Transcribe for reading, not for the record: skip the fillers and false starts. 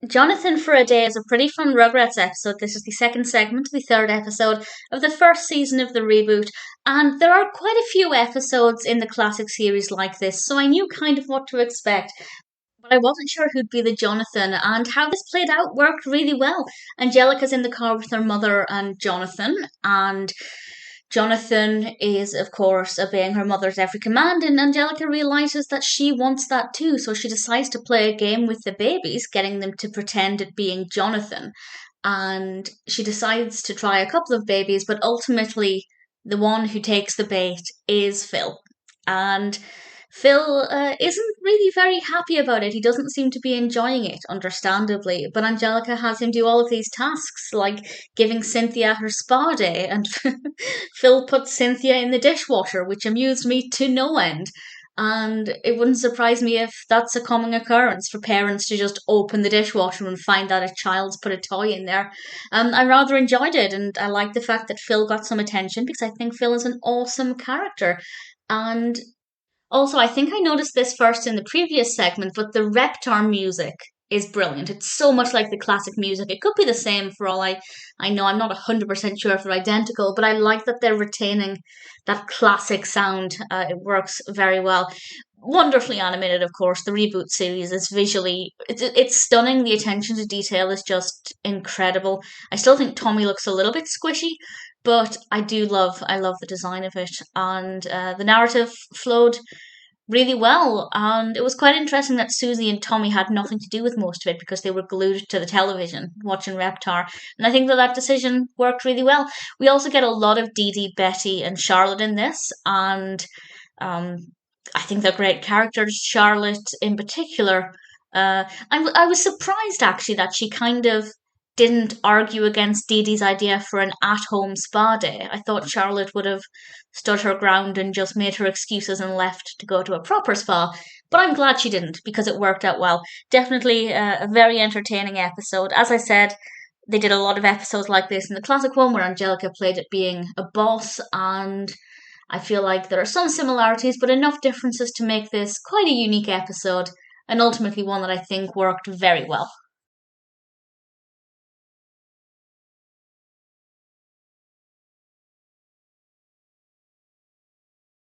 Jonathan for a Day is a pretty fun Rugrats episode. This is the second segment, the third episode of the first season of the reboot, and there are quite a few episodes in the classic series like this, so I knew kind of what to expect. But I wasn't sure who'd be the Jonathan, and how this played out worked really well. Angelica's in the car with her mother and Jonathan, and Jonathan is, of course, obeying her mother's every command, and Angelica realizes that she wants that too, so she decides to play a game with the babies, getting them to pretend at being Jonathan. And she decides to try a couple of babies, but ultimately, the one who takes the bait is Phil. And Phil isn't really very happy about it. He doesn't seem to be enjoying it, understandably. But Angelica has him do all of these tasks, like giving Cynthia her spa day, and Phil puts Cynthia in the dishwasher, which amused me to no end. And it wouldn't surprise me if that's a common occurrence for parents to just open the dishwasher and find that a child's put a toy in there. I rather enjoyed it, and I like the fact that Phil got some attention because I think Phil is an awesome character. And also, I think I noticed this first in the previous segment, but the Reptar music is brilliant. It's so much like the classic music. It could be the same for all I know. I'm not 100% sure if they're identical, but I like that they're retaining that classic sound. It works very well. Wonderfully animated, of course. The reboot series is visually, it's stunning. The attention to detail is just incredible. I still think Tommy looks a little bit squishy, but I love the design of it, and the narrative flowed really well. And it was quite interesting that Susie and Tommy had nothing to do with most of it because they were glued to the television watching Reptar. And I think that that decision worked really well. We also get a lot of Didi, Betty, and Charlotte in this, and um, I think they're great characters. Charlotte, in particular, I was surprised actually that she kind of didn't argue against Didi's idea for an at-home spa day. I thought Charlotte would have stood her ground and just made her excuses and left to go to a proper spa. But I'm glad she didn't because it worked out well. Definitely a very entertaining episode. As I said, they did a lot of episodes like this in the classic one where Angelica played at being a boss, and I feel like there are some similarities but enough differences to make this quite a unique episode and ultimately one that I think worked very well.